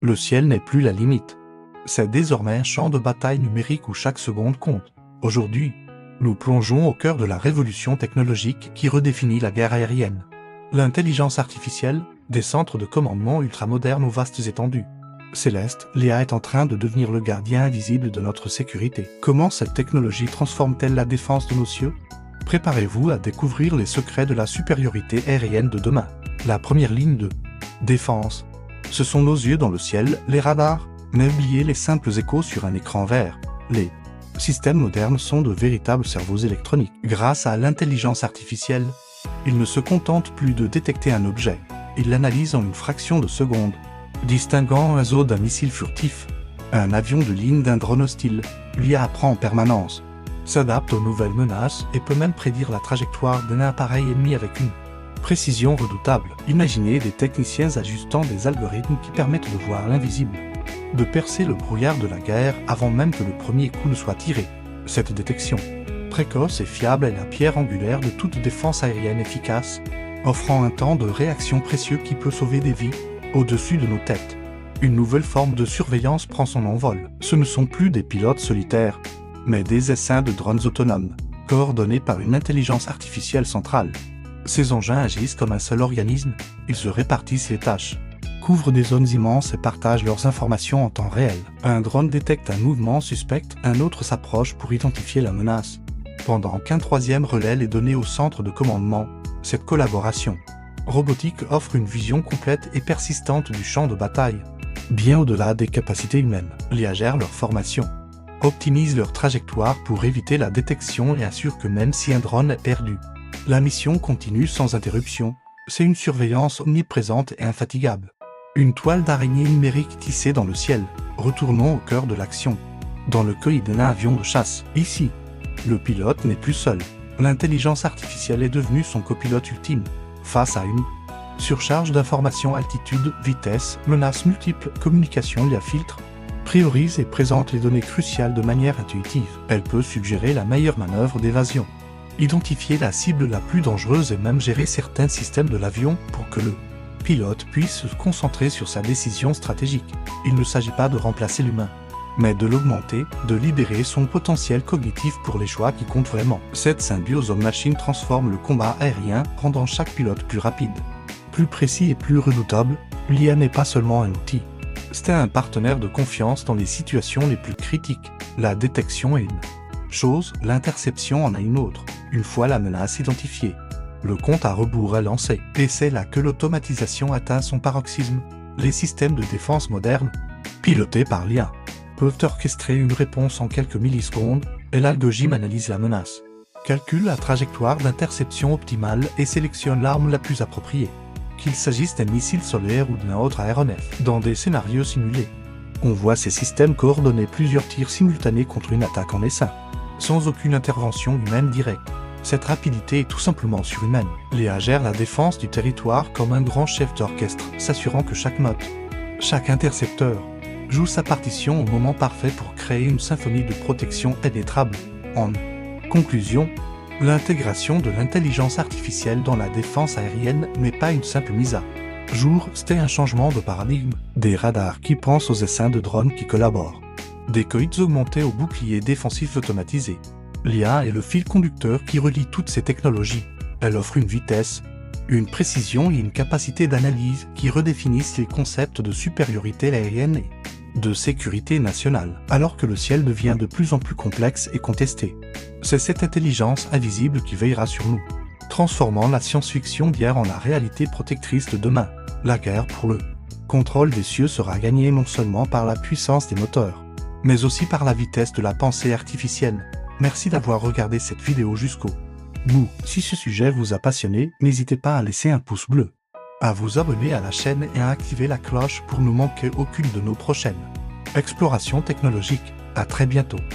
Le ciel n'est plus la limite. C'est désormais un champ de bataille numérique où chaque seconde compte. Aujourd'hui, nous plongeons au cœur de la révolution technologique qui redéfinit la guerre aérienne. L'intelligence artificielle, des centres de commandement ultramodernes aux vastes étendues. Céleste, l'IA est en train de devenir le gardien invisible de notre sécurité. Comment cette technologie transforme-t-elle la défense de nos cieux? Préparez-vous à découvrir les secrets de la supériorité aérienne de demain. La première ligne de défense. Ce sont nos yeux dans le ciel, les radars, mais oubliez les simples échos sur un écran vert. Les systèmes modernes sont de véritables cerveaux électroniques. Grâce à l'intelligence artificielle, ils ne se contentent plus de détecter un objet. Ils l'analysent en une fraction de seconde, distinguant un oiseau d'un missile furtif, un avion de ligne d'un drone hostile. L'IA apprend en permanence, s'adapte aux nouvelles menaces et peut même prédire la trajectoire d'un appareil ennemi avec une précision redoutable. Imaginez des techniciens ajustant des algorithmes qui permettent de voir l'invisible, de percer le brouillard de la guerre avant même que le premier coup ne soit tiré. Cette détection précoce et fiable est la pierre angulaire de toute défense aérienne efficace, offrant un temps de réaction précieux qui peut sauver des vies au-dessus de nos têtes. Une nouvelle forme de surveillance prend son envol. Ce ne sont plus des pilotes solitaires, mais des essaims de drones autonomes, coordonnés par une intelligence artificielle centrale. Ces engins agissent comme un seul organisme, ils se répartissent les tâches, couvrent des zones immenses et partagent leurs informations en temps réel. Un drone détecte un mouvement suspect, un autre s'approche pour identifier la menace, pendant qu'un troisième relaie les données au centre de commandement. Cette collaboration robotique offre une vision complète et persistante du champ de bataille, bien au-delà des capacités humaines. L'IA gère leur formation, optimise leur trajectoire pour éviter la détection et assure que même si un drone est perdu, la mission continue sans interruption. C'est une surveillance omniprésente et infatigable. Une toile d'araignée numérique tissée dans le ciel. Retournons au cœur de l'action, dans le cueil d'un avion de chasse. Ici, le pilote n'est plus seul. L'intelligence artificielle est devenue son copilote ultime. Face à une surcharge d'informations, altitude, vitesse, menaces multiples, communication via filtre, priorise et présente les données cruciales de manière intuitive. Elle peut suggérer la meilleure manœuvre d'évasion, identifier la cible la plus dangereuse et même gérer certains systèmes de l'avion pour que le pilote puisse se concentrer sur sa décision stratégique. Il ne s'agit pas de remplacer l'humain, mais de l'augmenter, de libérer son potentiel cognitif pour les choix qui comptent vraiment. Cette symbiose homme-machine transforme le combat aérien, rendant chaque pilote plus rapide, plus précis et plus redoutable. L'IA n'est pas seulement un outil, c'est un partenaire de confiance dans les situations les plus critiques. La détection est une chose, l'interception en a une autre. Une fois la menace identifiée, le compte à rebours est lancé. Et c'est là que l'automatisation atteint son paroxysme. Les systèmes de défense modernes, pilotés par l'IA, peuvent orchestrer une réponse en quelques millisecondes, et l'algorithme analyse la menace, calcule la trajectoire d'interception optimale et sélectionne l'arme la plus appropriée, qu'il s'agisse d'un missile solaire ou d'un autre aéronef. Dans des scénarios simulés, on voit ces systèmes coordonner plusieurs tirs simultanés contre une attaque en essaim, sans aucune intervention humaine directe. Cette rapidité est tout simplement surhumaine. L'IA gère la défense du territoire comme un grand chef d'orchestre, s'assurant que chaque note, chaque intercepteur, joue sa partition au moment parfait pour créer une symphonie de protection pénétrable. En conclusion, l'intégration de l'intelligence artificielle dans la défense aérienne n'est pas une simple mise à jour, c'est un changement de paradigme. Des radars qui pensent aux essaims de drones qui collaborent, des coïts augmentés aux boucliers défensifs automatisés. L'IA est le fil conducteur qui relie toutes ces technologies. Elle offre une vitesse, une précision et une capacité d'analyse qui redéfinissent les concepts de supériorité aérienne et de sécurité nationale. Alors que le ciel devient de plus en plus complexe et contesté, c'est cette intelligence invisible qui veillera sur nous, transformant la science-fiction d'hier en la réalité protectrice de demain. La guerre pour le contrôle des cieux sera gagnée non seulement par la puissance des moteurs, mais aussi par la vitesse de la pensée artificielle. Merci d'avoir regardé cette vidéo jusqu'au bout. Si ce sujet vous a passionné, n'hésitez pas à laisser un pouce bleu, à vous abonner à la chaîne et à activer la cloche pour ne manquer aucune de nos prochaines explorations technologiques. À très bientôt.